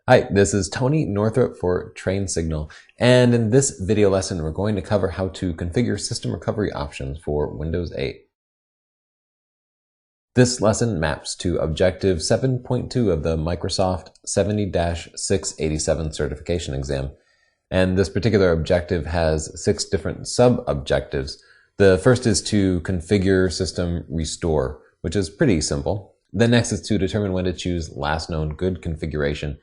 Hi, this is Tony Northrup for Train Signal, and in this video lesson we're going to cover how to configure system recovery options for Windows 8. This lesson maps to Objective 7.2 of the Microsoft 70-687 certification exam, and this particular objective has 6 different sub-objectives. The first is to configure system restore, which is pretty simple. The next is to determine when to choose last known good configuration.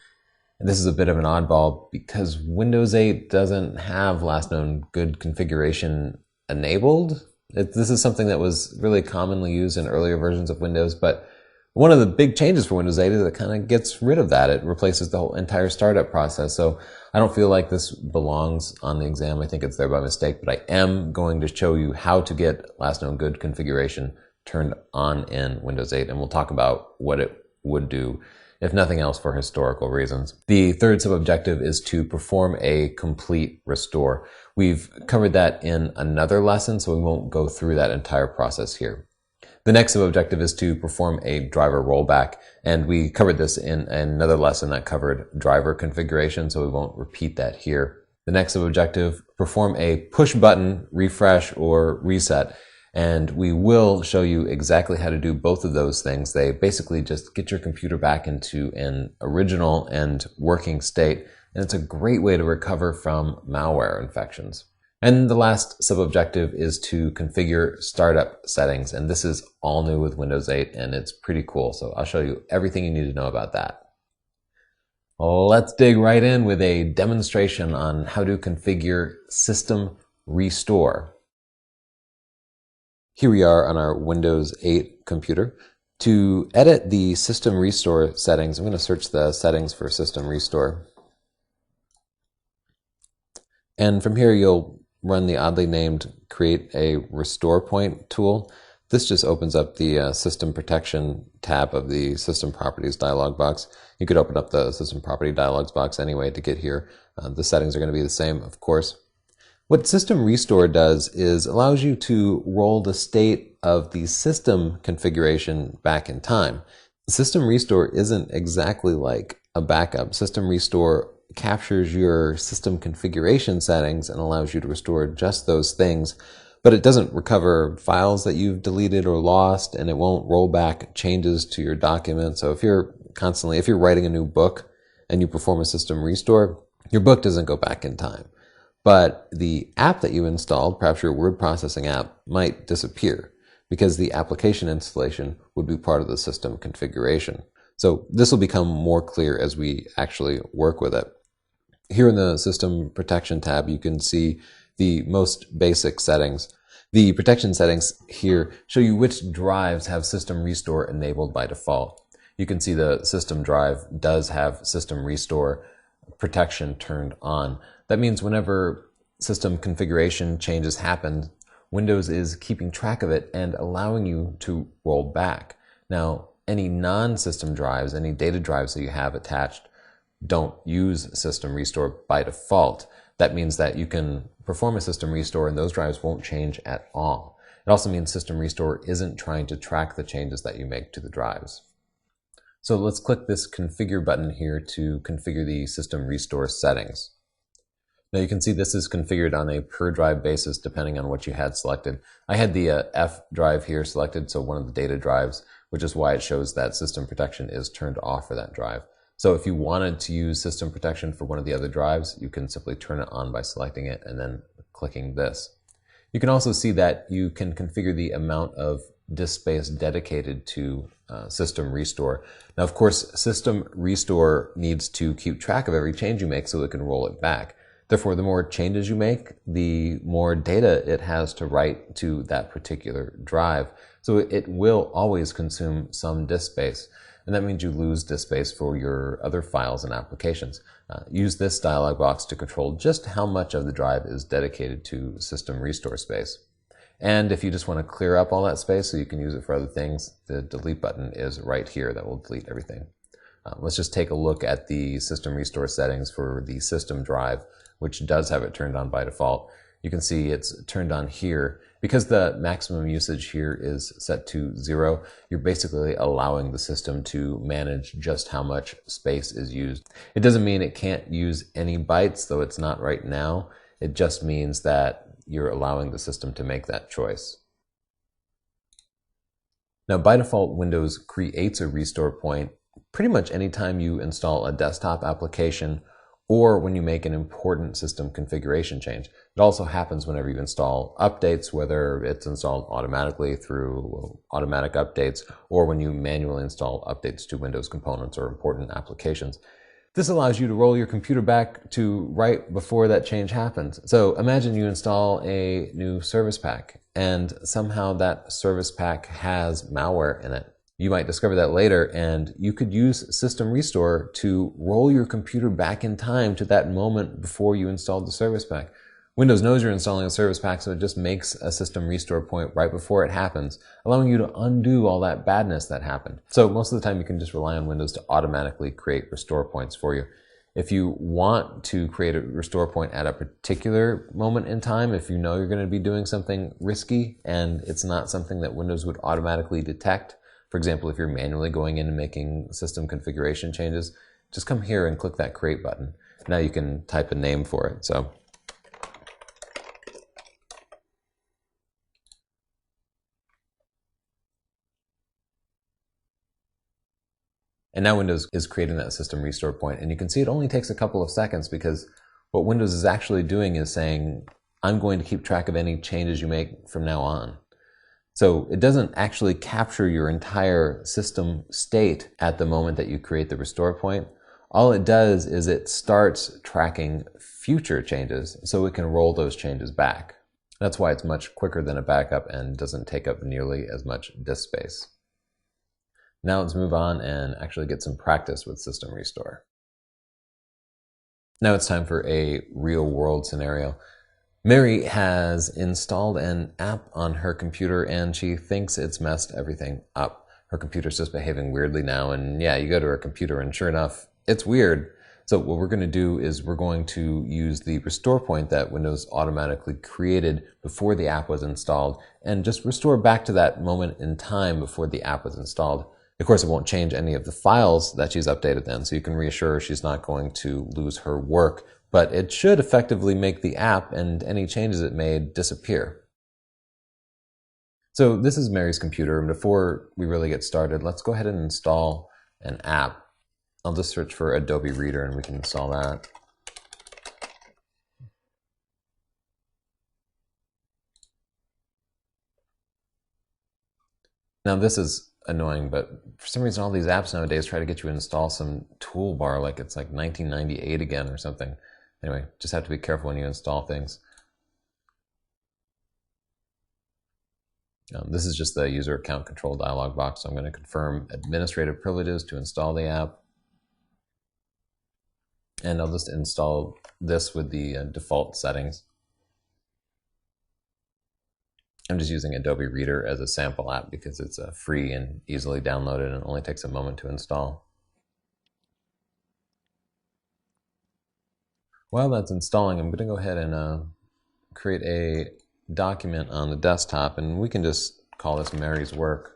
And this is a bit of an oddball because Windows 8 doesn't have last known good configuration enabled. This is something that was really commonly used in earlier versions of Windows, but one of the big changes for Windows 8 is it kind of gets rid of that. It replaces the whole entire startup process. So I don't feel like this belongs on the exam. I think it's there by mistake, but I am going to show you how to get last known good configuration turned on in Windows 8, and we'll talk about what it would do, if nothing else, for historical reasons. The third sub-objective is to perform a complete restore. We've covered that in another lesson, so we won't go through that entire process here. The next sub-objective is to perform a driver rollback, and we covered this in another lesson that covered driver configuration, so we won't repeat that here. The next sub-objective, perform a push button refresh or reset. And we will show you exactly how to do both of those things. They basically just get your computer back into an original and working state, and it's a great way to recover from malware infections. And the last sub-objective is to configure startup settings, and this is all new with Windows 8, and it's pretty cool. So I'll show you everything you need to know about that. Let's dig right in with a demonstration on how to configure System Restore. Here we are on our Windows 8 computer. To edit the System Restore settings, I'm going to search the settings for System Restore. And from here you'll run the oddly named Create a Restore Point tool. This just opens up the System Protection tab of the System Properties dialog box. You could open up the System Property dialog box anyway to get here. The settings are going to be the same, of course. What System Restore does is allows you to roll the state of the system configuration back in time. System Restore isn't exactly like a backup. System Restore captures your system configuration settings and allows you to restore just those things, but it doesn't recover files that you've deleted or lost, and it won't roll back changes to your document. So if you're writing a new book and you perform a System Restore, your book doesn't go back in time. But the app that you installed, perhaps your word processing app, might disappear because the application installation would be part of the system configuration. So this will become more clear as we actually work with it. Here in the System Protection tab, you can see the most basic settings. The protection settings here show you which drives have System Restore enabled by default. You can see the system drive does have System Restore protection turned on. That means whenever system configuration changes happen, Windows is keeping track of it and allowing you to roll back. Now, any non-system drives, any data drives that you have attached, don't use System Restore by default. That means that you can perform a System Restore and those drives won't change at all. It also means System Restore isn't trying to track the changes that you make to the drives. So let's click this Configure button here to configure the System Restore settings. Now you can see this is configured on a per drive basis depending on what you had selected. I had the F drive here selected, so one of the data drives, which is why it shows that system protection is turned off for that drive. So if you wanted to use system protection for one of the other drives, you can simply turn it on by selecting it and then clicking this. You can also see that you can configure the amount of disk space dedicated to System Restore. Now, of course, System Restore needs to keep track of every change you make so it can roll it back. Therefore, the more changes you make, the more data it has to write to that particular drive. So it will always consume some disk space. And that means you lose disk space for your other files and applications. Use this dialog box to control just how much of the drive is dedicated to System Restore space. And if you just want to clear up all that space so you can use it for other things, the delete button is right here that will delete everything. Let's just take a look at the System Restore settings for the system drive, which does have it turned on by default. You can see it's turned on here. Because the maximum usage here is set to 0, you're basically allowing the system to manage just how much space is used. It doesn't mean it can't use any bytes, though it's not right now. It just means that you're allowing the system to make that choice. Now, by default, Windows creates a restore point pretty much anytime you install a desktop application or when you make an important system configuration change. It also happens whenever you install updates, whether it's installed automatically through automatic updates or when you manually install updates to Windows components or important applications. This allows you to roll your computer back to right before that change happens. So imagine you install a new service pack and somehow that service pack has malware in it. You might discover that later, and you could use System Restore to roll your computer back in time to that moment before you installed the service pack. Windows knows you're installing a service pack, so it just makes a System Restore point right before it happens, allowing you to undo all that badness that happened. So most of the time you can just rely on Windows to automatically create restore points for you. If you want to create a restore point at a particular moment in time, if you know you're going to be doing something risky and it's not something that Windows would automatically detect, for example, if you're manually going in and making system configuration changes, just come here and click that create button. Now you can type a name for it. And now Windows is creating that system restore point, and you can see it only takes a couple of seconds because what Windows is actually doing is saying, I'm going to keep track of any changes you make from now on. So it doesn't actually capture your entire system state at the moment that you create the restore point. All it does is it starts tracking future changes so it can roll those changes back. That's why it's much quicker than a backup and doesn't take up nearly as much disk space. Now let's move on and actually get some practice with System Restore. Now it's time for a real world scenario. Mary has installed an app on her computer and she thinks it's messed everything up. Her computer's just behaving weirdly now, and yeah, you go to her computer and sure enough, it's weird. So what we're going to do is we're going to use the restore point that Windows automatically created before the app was installed and just restore back to that moment in time before the app was installed. Of course, it won't change any of the files that she's updated then, so you can reassure her she's not going to lose her work, but it should effectively make the app and any changes it made disappear. So this is Mary's computer, and before we really get started, let's go ahead and install an app. I'll just search for Adobe Reader and we can install that. Now this is annoying, but for some reason all these apps nowadays try to get you to install some toolbar like it's like 1998 again or something. Anyway, just have to be careful when you install things. This is just the user account control dialog box, so I'm going to confirm administrative privileges to install the app. And I'll just install this with the default settings. I'm just using Adobe Reader as a sample app because it's free and easily downloaded and it only takes a moment to install. While that's installing, I'm going to go ahead and create a document on the desktop, and we can just call this Mary's work.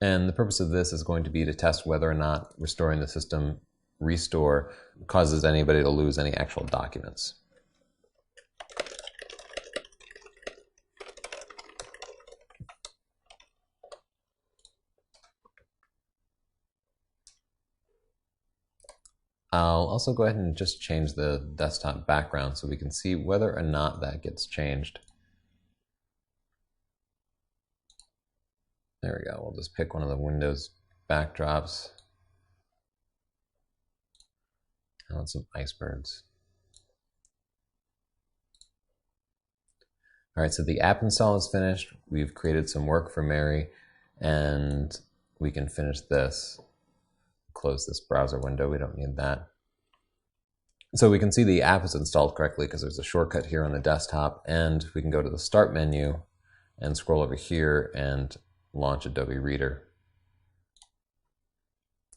And the purpose of this is going to be to test whether or not restoring the system restore causes anybody to lose any actual documents. I'll also go ahead and just change the desktop background so we can see whether or not that gets changed. There we go. We'll just pick one of the Windows backdrops. I want some icebergs. All right, so the app install is finished. We've created some work for Mary, and we can finish this. Close this browser window, we don't need that. So we can see the app is installed correctly because there's a shortcut here on the desktop, and we can go to the Start menu and scroll over here and launch Adobe Reader.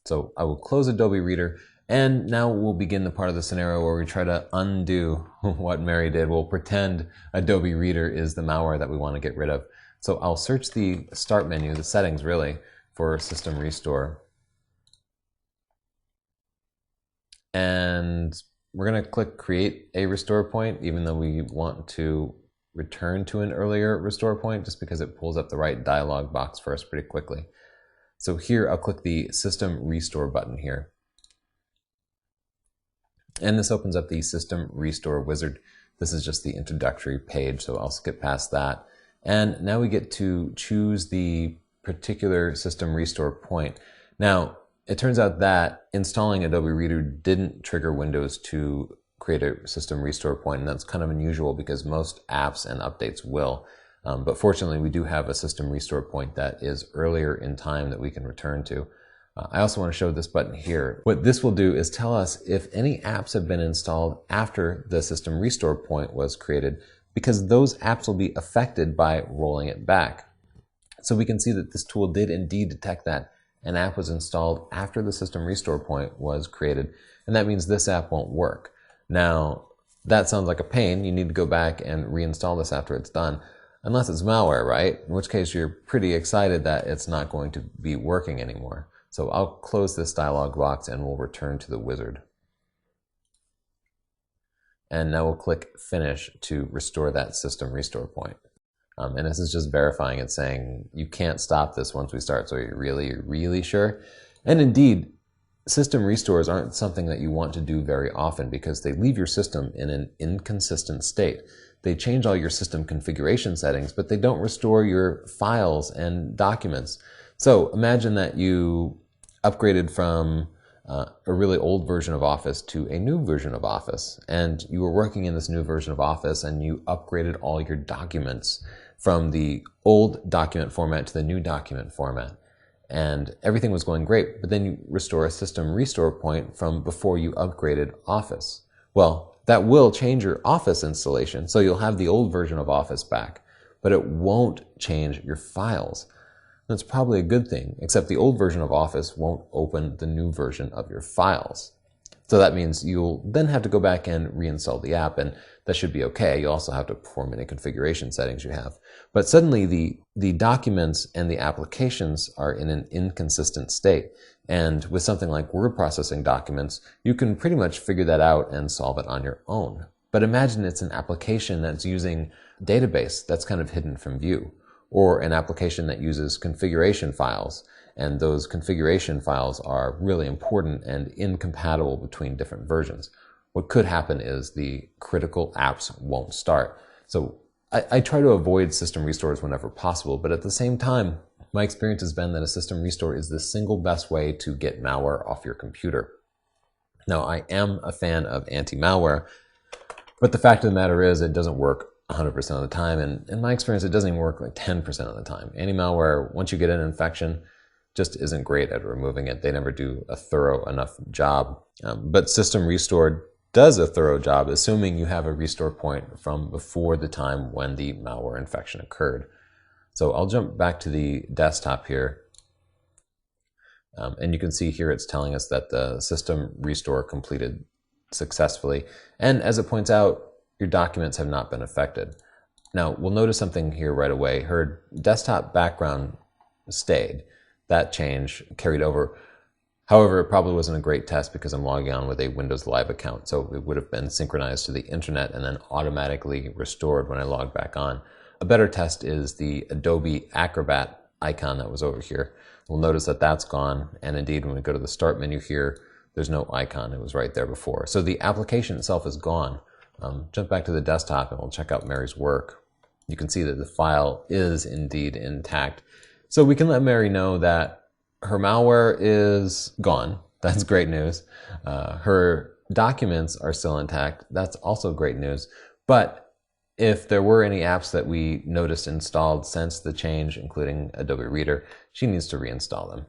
So I will close Adobe Reader, And now we'll begin the part of the scenario where we try to undo what Mary did. We'll pretend Adobe Reader is the malware that we want to get rid of. So I'll search the Start menu, the settings really, for System Restore. And we're going to click Create a Restore Point, even though we want to return to an earlier restore point, just because it pulls up the right dialog box for us pretty quickly. So here I'll click the System Restore button here. And this opens up the System Restore wizard. This is just the introductory page, so I'll skip past that. And now we get to choose the particular System Restore point. Now, it turns out that installing Adobe Reader didn't trigger Windows to create a System Restore point, and that's kind of unusual because most apps and updates will. But fortunately, we do have a System Restore point that is earlier in time that we can return to. I also want to show this button here. What this will do is tell us if any apps have been installed after the System Restore point was created, because those apps will be affected by rolling it back. So we can see that this tool did indeed detect that an app was installed after the System Restore point was created, and that means this app won't work. Now, that sounds like a pain. You need to go back and reinstall this after it's done, unless it's malware, right? In which case you're pretty excited that it's not going to be working anymore. So I'll close this dialog box and we'll return to the wizard. And now we'll click Finish to restore that System Restore point. And this is just verifying it, saying you can't stop this once we start. So you're really sure? And indeed, system restores aren't something that you want to do very often because they leave your system in an inconsistent state. They change all your system configuration settings, but they don't restore your files and documents. So imagine that you upgraded from a really old version of Office to a new version of Office, and you were working in this new version of Office and you upgraded all your documents from the old document format to the new document format. And everything was going great, but then you restore a System Restore point from before you upgraded Office. Well, that will change your Office installation, so you'll have the old version of Office back, but it won't change your files. That's probably a good thing, except the old version of Office won't open the new version of your files. So that means you'll then have to go back and reinstall the app, and that should be okay. You also have to perform any configuration settings you have. But suddenly the documents and the applications are in an inconsistent state. And with something like word processing documents, you can pretty much figure that out and solve it on your own. But imagine it's an application that's using a database that's kind of hidden from view, or an application that uses configuration files, and those configuration files are really important and incompatible between different versions. What could happen is the critical apps won't start. So I try to avoid system restores whenever possible, but at the same time, my experience has been that a system restore is the single best way to get malware off your computer. Now, I am a fan of anti-malware, but the fact of the matter is it doesn't work 100% of the time, and in my experience, it doesn't even work like 10% of the time. Anti-malware, once you get an infection, just isn't great at removing it. They never do a thorough enough job. But System Restore does a thorough job, assuming you have a restore point from before the time when the malware infection occurred. So I'll jump back to the desktop here. And you can see here it's telling us that the System Restore completed successfully. And as it points out, your documents have not been affected. Now, we'll notice something here right away. Her desktop background stayed. That change carried over. However, it probably wasn't a great test because I'm logging on with a Windows Live account, so it would have been synchronized to the internet and then automatically restored when I logged back on. A better test is the Adobe Acrobat icon that was over here. We'll notice that that's gone, and indeed when we go to the Start menu here, there's no icon. It was right there before. So the application itself is gone. Jump back to the desktop and we'll check out Mary's work. You can see that the file is indeed intact. So we can let Mary know that her malware is gone. That's great news. Her documents are still intact. That's also great news. But if there were any apps that we noticed installed since the change, including Adobe Reader, she needs to reinstall them.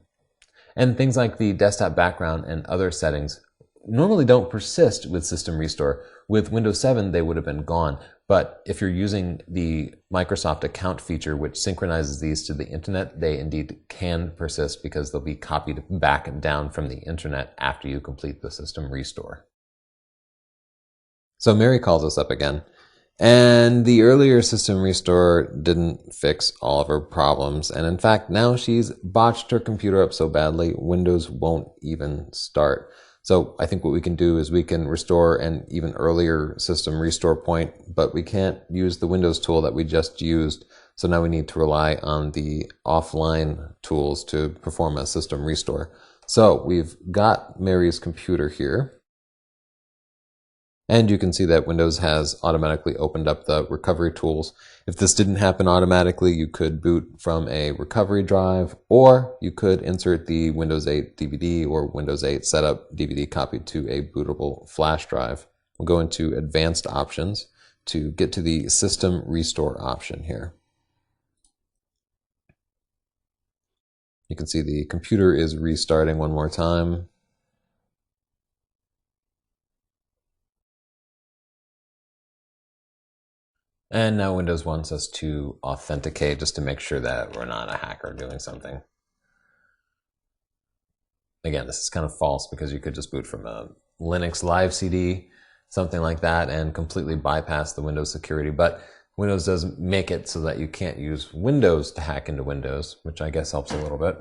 And things like the desktop background and other settings normally don't persist with System Restore. With Windows 7, they would have been gone. But if you're using the Microsoft account feature, which synchronizes these to the internet, they indeed can persist because they'll be copied back and down from the internet after you complete the system restore. So Mary calls us up again. And the earlier system restore didn't fix all of her problems. And in fact, now she's botched her computer up so badly, Windows won't even start. So I think what we can do is we can restore an even earlier system restore point, but we can't use the Windows tool that we just used. So now we need to rely on the offline tools to perform a system restore. So we've got Mary's computer here. And you can see that Windows has automatically opened up the recovery tools. If this didn't happen automatically, you could boot from a recovery drive, or you could insert the Windows 8 DVD or Windows 8 setup DVD copy to a bootable flash drive. We'll go into Advanced Options to get to the System Restore option here. You can see the computer is restarting one more time. And now Windows wants us to authenticate just to make sure that we're not a hacker doing something. Again, this is kind of false because you could just boot from a Linux live CD, something like that, and completely bypass the Windows security. But Windows does make it so that you can't use Windows to hack into Windows, which I guess helps a little bit.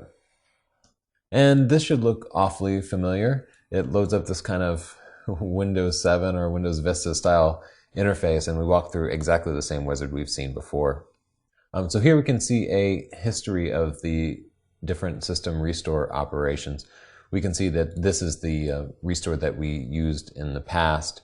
And this should look awfully familiar. It loads up this kind of Windows 7 or Windows Vista style interface, and we walk through exactly the same wizard we've seen before. So here we can see a history of the different system restore operations. We can see that this is the restore that we used in the past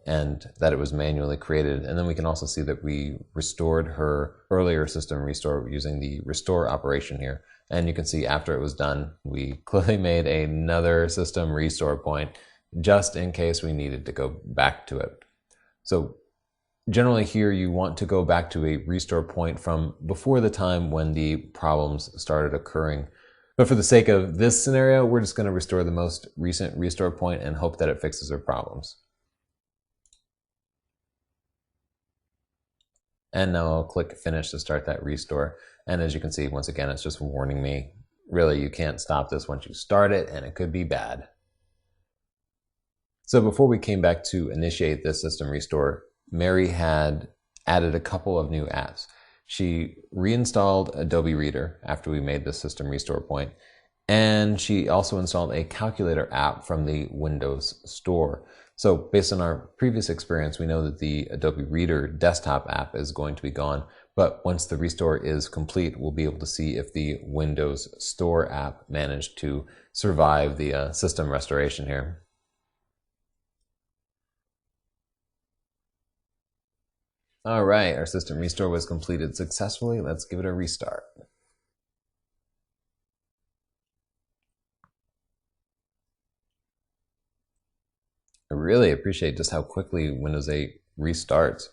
and that it was manually created. And then we can also see that we restored her earlier system restore using the restore operation here. And you can see after it was done, we clearly made another system restore point just in case we needed to go back to it. So generally here you want to go back to a restore point from before the time when the problems started occurring. But for the sake of this scenario, we're just going to restore the most recent restore point and hope that it fixes our problems. And now I'll click Finish to start that restore. And as you can see, once again, it's just warning me, really, you can't stop this once you start it, and it could be bad. So before we came back to initiate this system restore, Mary had added a couple of new apps. She reinstalled Adobe Reader after we made the system restore point, and she also installed a calculator app from the Windows Store. So based on our previous experience, we know that the Adobe Reader desktop app is going to be gone, but once the restore is complete, we'll be able to see if the Windows Store app managed to survive the system restoration here. All right, our system restore was completed successfully. Let's give it a restart. I really appreciate just how quickly Windows 8 restarts.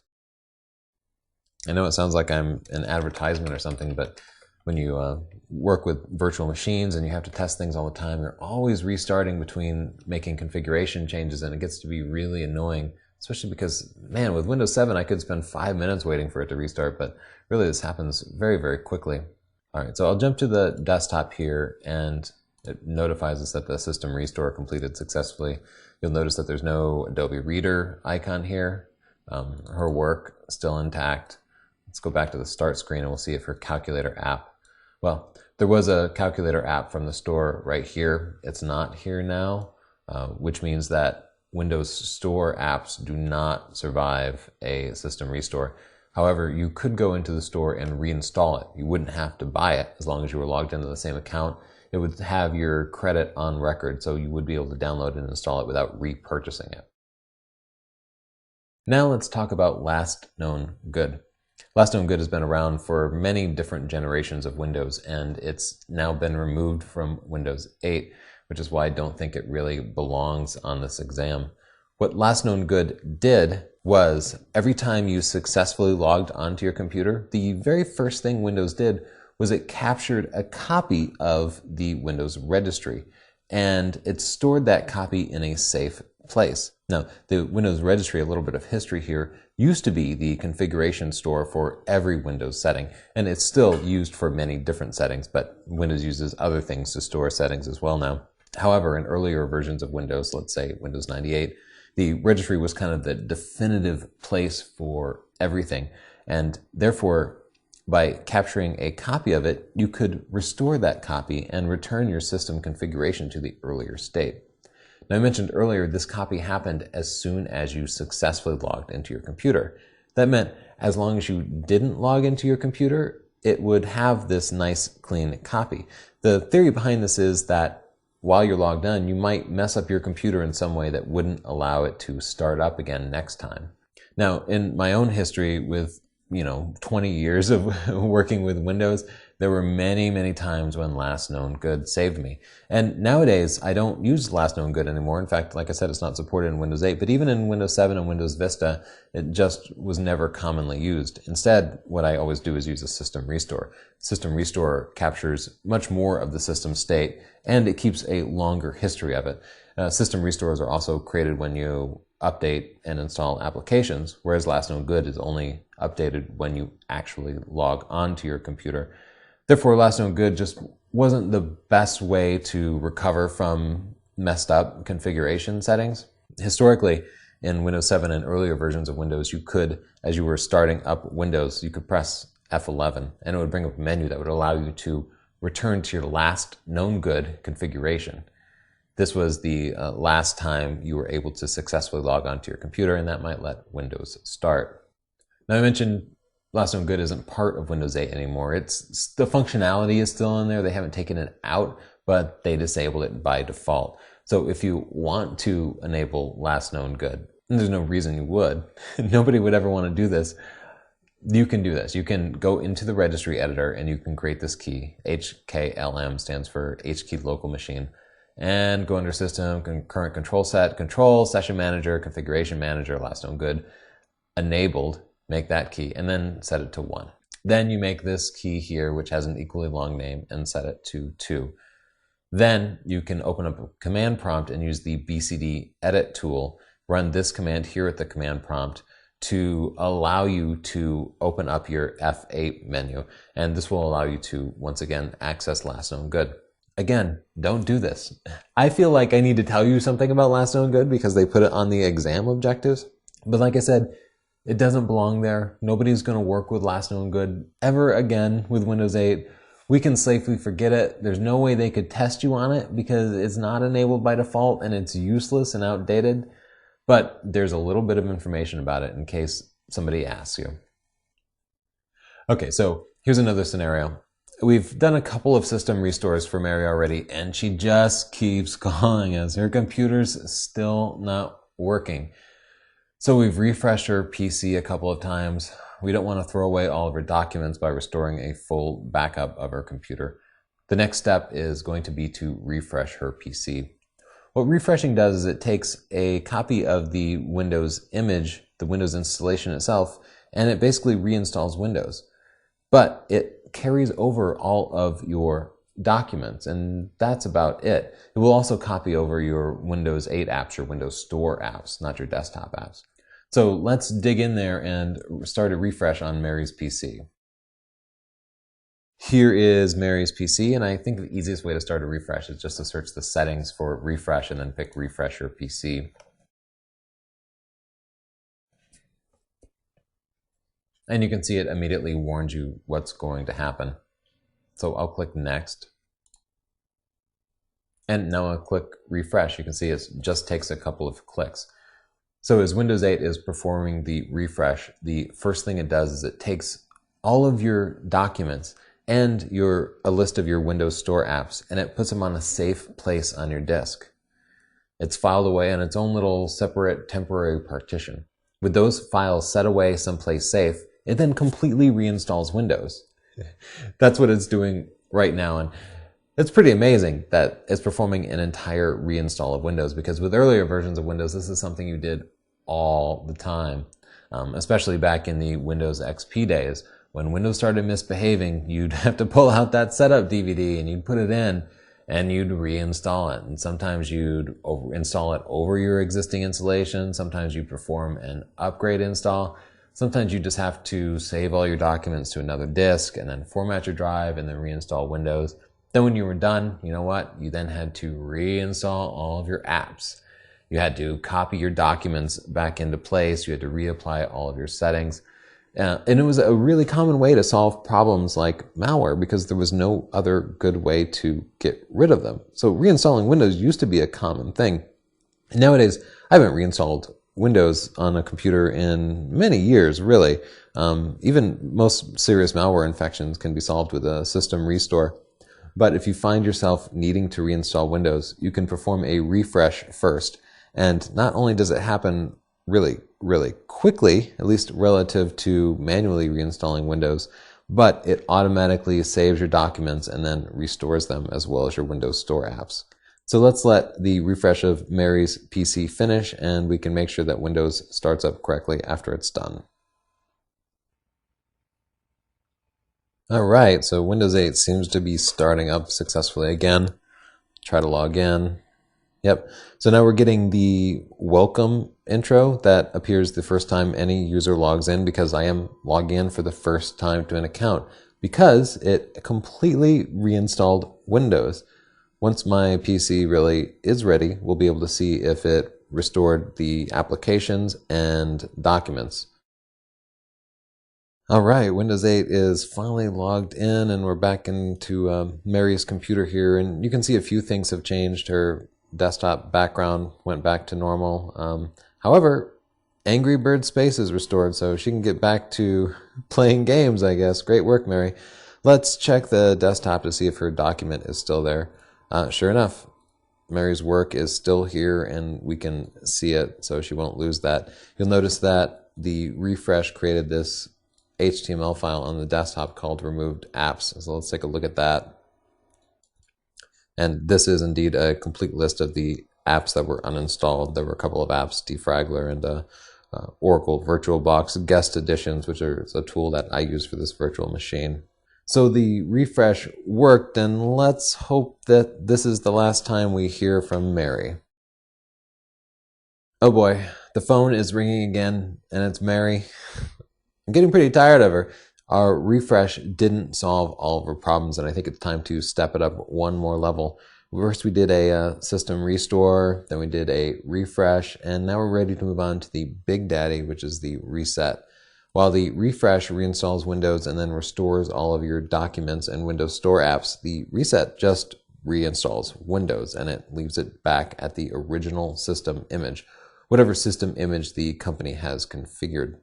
I know it sounds like I'm an advertisement or something, but when you work with virtual machines and you have to test things all the time, you're always restarting between making configuration changes, and it gets to be really annoying. Especially because, man, with Windows 7, I could spend 5 minutes waiting for it to restart, but really this happens very, very quickly. All right, so I'll jump to the desktop here, and it notifies us that the system restore completed successfully. You'll notice that there's no Adobe Reader icon here. Her work still intact. Let's go back to the start screen and we'll see if her calculator app, well, there was a calculator app from the store right here. It's not here now, which means that Windows Store apps do not survive a system restore. However, you could go into the store and reinstall it. You wouldn't have to buy it as long as you were logged into the same account. It would have your credit on record, so you would be able to download and install it without repurchasing it. Now let's talk about Last Known Good. Last Known Good has been around for many different generations of Windows, and it's now been removed from Windows 8. Which is why I don't think it really belongs on this exam. What Last Known Good did was every time you successfully logged onto your computer, the very first thing Windows did was it captured a copy of the Windows registry. and it stored that copy in a safe place. Now, the Windows registry, a little bit of history here, used to be the configuration store for every Windows setting, and it's still used for many different settings, but Windows uses other things to store settings as well now. However, in earlier versions of Windows, let's say Windows 98, the registry was kind of the definitive place for everything, and therefore, by capturing a copy of it, you could restore that copy and return your system configuration to the earlier state. Now, I mentioned earlier this copy happened as soon as you successfully logged into your computer. That meant as long as you didn't log into your computer, it would have this nice clean copy. The theory behind this is that while you're logged in, you might mess up your computer in some way that wouldn't allow it to start up again next time. Now, in my own history with 20 years of working with Windows, there were many times when last known good saved me. And nowadays, I don't use last known good anymore. In fact, like I said, it's not supported in Windows 8, but even in Windows 7 and Windows Vista, it just was never commonly used. Instead, what I always do is use a system restore. System restore captures much more of the system state, and it keeps a longer history of it. System restores are also created when you update and install applications, whereas last known good is only updated when you actually log onto your computer. Therefore, last known good just wasn't the best way to recover from messed up configuration settings. Historically, in Windows 7 and earlier versions of Windows, you could, as you were starting up Windows, you could press F11 and it would bring up a menu that would allow you to return to your last known good configuration. This was the last time you were able to successfully log onto your computer, and that might let Windows start. Now, I mentioned last known good isn't part of Windows 8 anymore. It's the functionality is still in there. They haven't taken it out, but they disabled it by default. So if you want to enable last known good, and there's no reason you would, nobody would ever want to do this, you can do this. You can go into the registry editor and you can create this key. HKLM stands for HKey local machine. And go under System, Current Control Set, Control, Session Manager, Configuration Manager, last known good, enabled, make that key, and then set it to 1. Then you make this key here, which has an equally long name, and set it to 2. Then you can open up a command prompt and use the BCD edit tool, run this command here at the command prompt to allow you to open up your F8 menu. And this will allow you to, once again, access last known good. Again, don't do this. I feel like I need to tell you something about last known good because they put it on the exam objectives. But like I said, it doesn't belong there. Nobody's going to work with last known good ever again with Windows 8. We can safely forget it. There's no way they could test you on it because it's not enabled by default and it's useless and outdated. But there's a little bit of information about it in case somebody asks you. Okay, so here's another scenario. We've done a couple of system restores for Mary already, and she just keeps calling us. Her computer's still not working. So we've refreshed her PC a couple of times. We don't want to throw away all of her documents by restoring a full backup of her computer. The next step is going to be to refresh her PC. What refreshing does is it takes a copy of the Windows image, the Windows installation itself, and it basically reinstalls Windows. But it carries over all of your documents, and that's about it. It will also copy over your Windows 8 apps, your Windows Store apps, not your desktop apps. So let's dig in there and start a refresh on Mary's PC. Here is Mary's PC, and I think the easiest way to start a refresh is just to search the settings for refresh and then pick refresh your PC. And you can see it immediately warns you what's going to happen. So I'll click next. And now I'll click refresh. You can see it just takes a couple of clicks. So as Windows 8 is performing the refresh, the first thing it does is it takes all of your documents and a list of your Windows Store apps, and it puts them on a safe place on your disk. It's filed away in its own little separate temporary partition. With those files set away someplace safe, it then completely reinstalls Windows. That's what it's doing right now, and it's pretty amazing that it's performing an entire reinstall of Windows, because with earlier versions of Windows, this is something you did all the time, especially back in the Windows XP days. When Windows started misbehaving, you'd have to pull out that setup DVD and you'd put it in, and you'd reinstall it. And sometimes you'd install it over your existing installation. Sometimes you perform an upgrade install. Sometimes you just have to save all your documents to another disk and then format your drive and then reinstall Windows. Then when you were done, you know what? You then had to reinstall all of your apps. You had to copy your documents back into place. You had to reapply all of your settings. And it was a really common way to solve problems like malware because there was no other good way to get rid of them. So reinstalling Windows used to be a common thing. And nowadays, I haven't reinstalled Windows on a computer in many years, really. Even most serious malware infections can be solved with a system restore. But if you find yourself needing to reinstall Windows, you can perform a refresh first. And not only does it happen really, really quickly, at least relative to manually reinstalling Windows, but it automatically saves your documents and then restores them as well as your Windows Store apps. So let's let the refresh of Mary's PC finish, and we can make sure that Windows starts up correctly after it's done. All right, so Windows 8 seems to be starting up successfully again. Try to log in. Yep. So now we're getting the welcome intro that appears the first time any user logs in, because I am logging in for the first time to an account because it completely reinstalled Windows. Once my PC really is ready, we'll be able to see if it restored the applications and documents. All right, Windows 8 is finally logged in, and we're back into Mary's computer here, and you can see a few things have changed. Her desktop background went back to normal. However, Angry Bird Space is restored, so she can get back to playing games, I guess. Great work, Mary. Let's check the desktop to see if her document is still there. Sure enough, Mary's work is still here, and we can see it, so she won't lose that. You'll notice that the refresh created this HTML file on the desktop called removed apps. So let's take a look at that. And this is indeed a complete list of the apps that were uninstalled. There were a couple of apps, Defraggler and Oracle VirtualBox Guest Editions, which are a tool that I use for this virtual machine. So the refresh worked, and let's hope that this is the last time we hear from Mary. Oh boy, the phone is ringing again, and it's Mary. I'm getting pretty tired of her. Our refresh didn't solve all of our problems, and I think it's time to step it up one more level. First, we did a system restore, then we did a refresh, and now we're ready to move on to the big daddy, which is the reset. While the refresh reinstalls Windows and then restores all of your documents and Windows Store apps, the reset just reinstalls Windows and it leaves it back at the original system image, whatever system image the company has configured.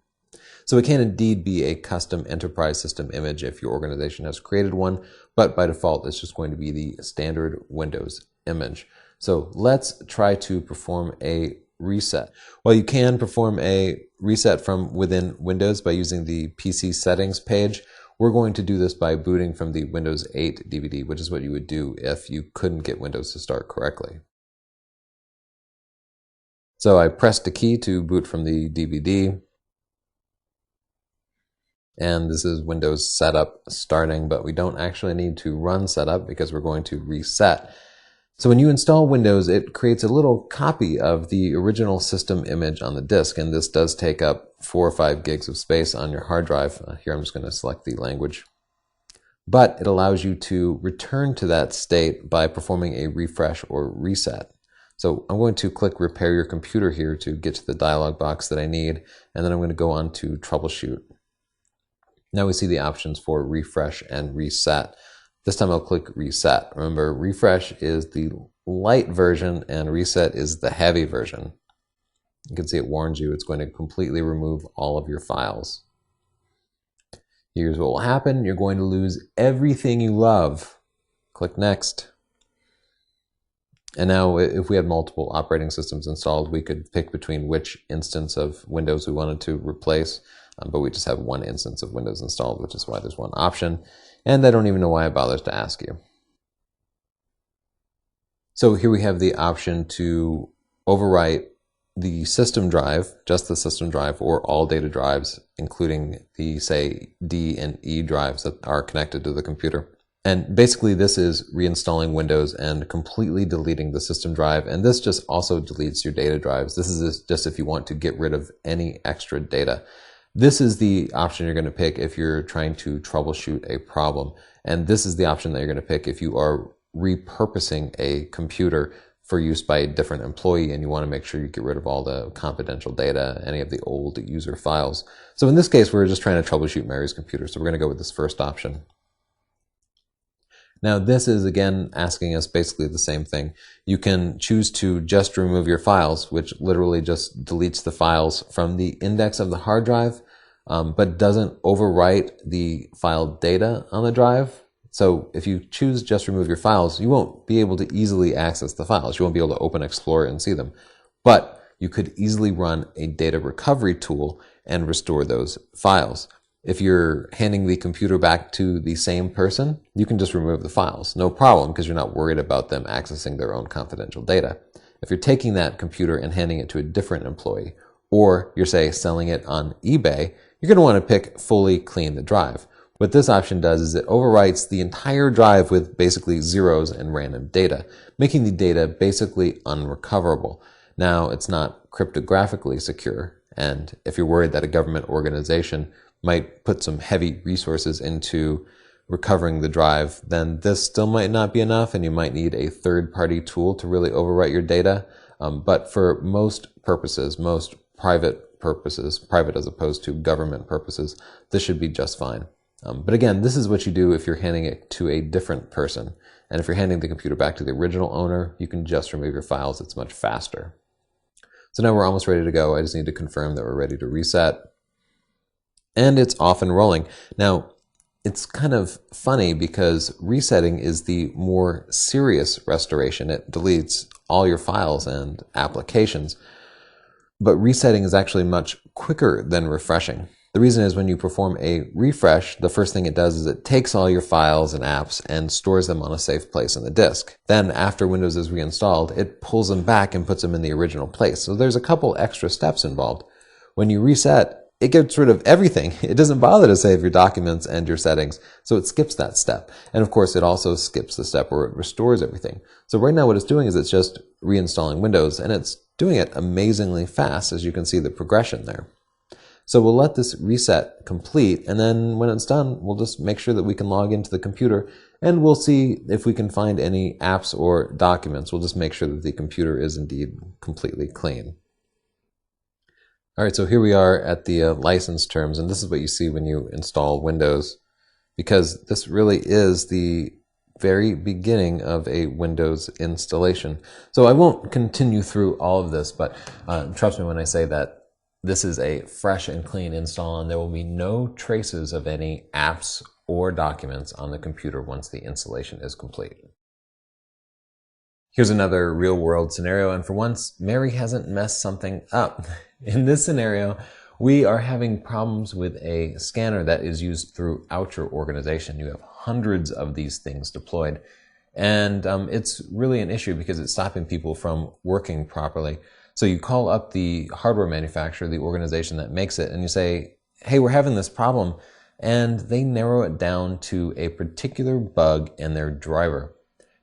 So it can indeed be a custom enterprise system image if your organization has created one, but by default it's just going to be the standard Windows image. So let's try to perform a reset. Well, you can perform a reset from within Windows by using the PC settings page. We're going to do this by booting from the Windows 8 DVD, which is what you would do if you couldn't get Windows to start correctly. So I pressed the key to boot from the DVD. And this is Windows setup starting, but we don't actually need to run setup because we're going to reset. So when you install Windows, it creates a little copy of the original system image on the disk, and this does take up 4 or 5 gigs of space on your hard drive. Here I'm just going to select the language. But it allows you to return to that state by performing a refresh or reset. So I'm going to click Repair Your Computer here to get to the dialog box that I need, and then I'm going to go on to Troubleshoot. Now we see the options for refresh and reset. This time I'll click reset. Remember, refresh is the light version and reset is the heavy version. You can see it warns you it's going to completely remove all of your files. Here's what will happen. You're going to lose everything you love. Click next. And now if we had multiple operating systems installed, we could pick between which instance of Windows we wanted to replace. But we just have one instance of Windows installed, which is why there's one option. And I don't even know why it bothers to ask you. So here we have the option to overwrite the system drive, just the system drive, or all data drives, including the, say, D and E drives that are connected to the computer. And basically this is reinstalling Windows and completely deleting the system drive. And this just also deletes your data drives. This is just if you want to get rid of any extra data. This is the option you're going to pick if you're trying to troubleshoot a problem. And this is the option that you're going to pick if you are repurposing a computer for use by a different employee and you want to make sure you get rid of all the confidential data, any of the old user files. So in this case, we're just trying to troubleshoot Mary's computer. So we're going to go with this first option. Now this is again asking us basically the same thing. You can choose to just remove your files, which literally just deletes the files from the index of the hard drive, but doesn't overwrite the file data on the drive. So if you choose just remove your files, you won't be able to easily access the files. You won't be able to open Explorer and see them. But you could easily run a data recovery tool and restore those files. If you're handing the computer back to the same person, you can just remove the files. No problem, because you're not worried about them accessing their own confidential data. If you're taking that computer and handing it to a different employee, or you're, say, selling it on eBay, you're going to want to pick fully clean the drive. What this option does is it overwrites the entire drive with basically zeros and random data, making the data basically unrecoverable. Now, it's not cryptographically secure, and if you're worried that a government organization might put some heavy resources into recovering the drive, then this still might not be enough and you might need a third-party tool to really overwrite your data. But for most purposes, most private purposes, private as opposed to government purposes, this should be just fine. But again, this is what you do if you're handing it to a different person. And if you're handing the computer back to the original owner, you can just remove your files. It's much faster. So now we're almost ready to go. I just need to confirm that we're ready to reset. And it's off and rolling. Now, it's kind of funny because resetting is the more serious restoration. It deletes all your files and applications. But resetting is actually much quicker than refreshing. The reason is when you perform a refresh, the first thing it does is it takes all your files and apps and stores them on a safe place in the disk. Then after Windows is reinstalled, it pulls them back and puts them in the original place. So there's a couple extra steps involved. When you reset, it gets rid of everything. It doesn't bother to save your documents and your settings, so it skips that step. And of course, it also skips the step where it restores everything. So right now what it's doing is it's just reinstalling Windows, and it's doing it amazingly fast, as you can see the progression there. So we'll let this reset complete, and then when it's done, we'll just make sure that we can log into the computer, and we'll see if we can find any apps or documents. We'll just make sure that the computer is indeed completely clean. All right, so here we are at the license terms, and this is what you see when you install Windows, because this really is the very beginning of a Windows installation. So I won't continue through all of this, but trust me when I say that this is a fresh and clean install, and there will be no traces of any apps or documents on the computer once the installation is complete. Here's another real-world scenario, and for once, Mary hasn't messed something up. In this scenario, we are having problems with a scanner that is used throughout your organization. You have hundreds of these things deployed, and it's really an issue because it's stopping people from working properly. So you call up the hardware manufacturer, the organization that makes it, and you say, hey, we're having this problem, and they narrow it down to a particular bug in their driver.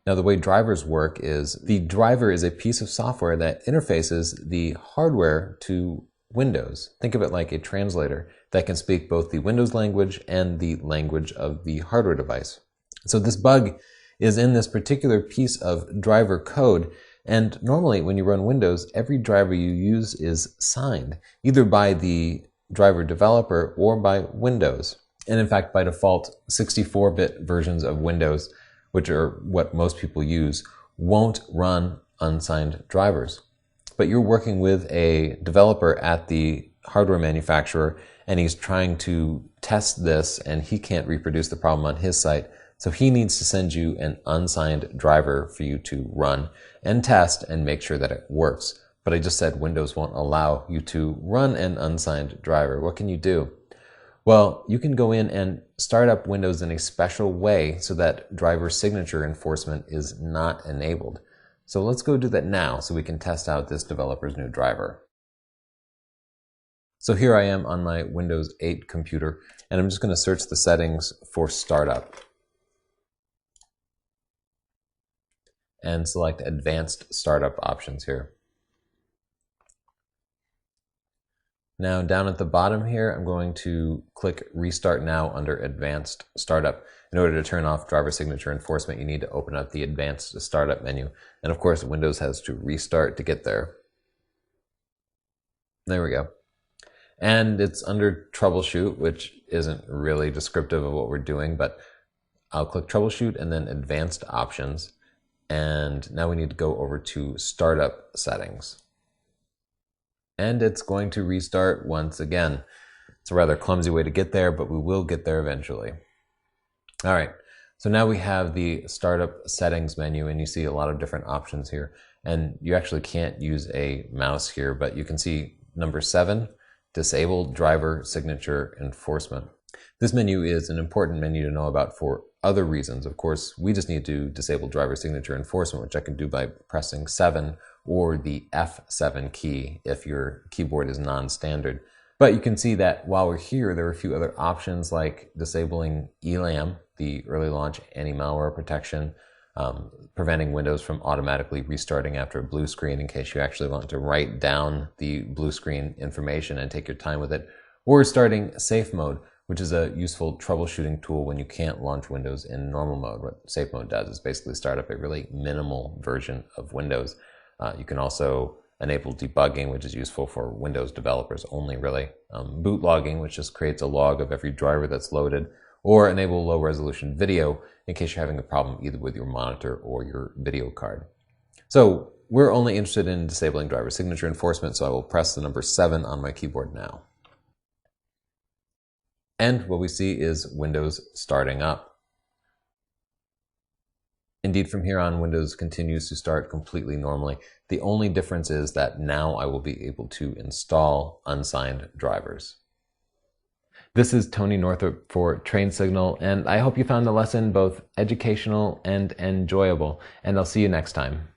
Now, the way drivers work is the driver is a piece of software that interfaces the hardware to Windows. Think of it like a translator that can speak both the Windows language and the language of the hardware device. So this bug is in this particular piece of driver code, and normally when you run Windows, every driver you use is signed, either by the driver developer or by Windows. And in fact, by default, 64-bit versions of Windows, which are what most people use, won't run unsigned drivers. But you're working with a developer at the hardware manufacturer, and he's trying to test this, and he can't reproduce the problem on his site. So he needs to send you an unsigned driver for you to run and test and make sure that it works. But I just said Windows won't allow you to run an unsigned driver. What can you do? Well, you can go in and start up Windows in a special way so that driver signature enforcement is not enabled. So let's go do that now so we can test out this developer's new driver. So here I am on my Windows 8 computer, and I'm just going to search the settings for startup. and select Advanced Startup Options here. Now down at the bottom here, I'm going to click Restart Now under Advanced Startup. In order to turn off driver signature enforcement, you need to open up the Advanced Startup menu. And of course, Windows has to restart to get there. There we go. And it's under Troubleshoot, which isn't really descriptive of what we're doing, but I'll click Troubleshoot and then Advanced Options. And now we need to go over to Startup Settings. And it's going to restart once again. It's a rather clumsy way to get there, but we will get there eventually. All right, so now we have the Startup Settings menu, and you see a lot of different options here. And you actually can't use a mouse here, but you can see number 7, Disable Driver Signature Enforcement. This menu is an important menu to know about for other reasons. Of course, we just need to disable driver signature enforcement, which I can do by pressing 7 or the F7 key if your keyboard is non-standard. But you can see that while we're here, there are a few other options like disabling ELAM, the early launch anti-malware protection, preventing Windows from automatically restarting after a blue screen in case you actually want to write down the blue screen information and take your time with it, or starting safe mode, which is a useful troubleshooting tool when you can't launch Windows in normal mode. What safe mode does is basically start up a really minimal version of Windows. You can also enable debugging, which is useful for Windows developers only, really. Boot logging, which just creates a log of every driver that's loaded, or enable low resolution video in case you're having a problem either with your monitor or your video card. So we're only interested in disabling driver signature enforcement, so I will press the number 7 on my keyboard now. And what we see is Windows starting up. Indeed, from here on, Windows continues to start completely normally. The only difference is that now I will be able to install unsigned drivers. This is Tony Northrup for TrainSignal, and I hope you found the lesson both educational and enjoyable, and I'll see you next time.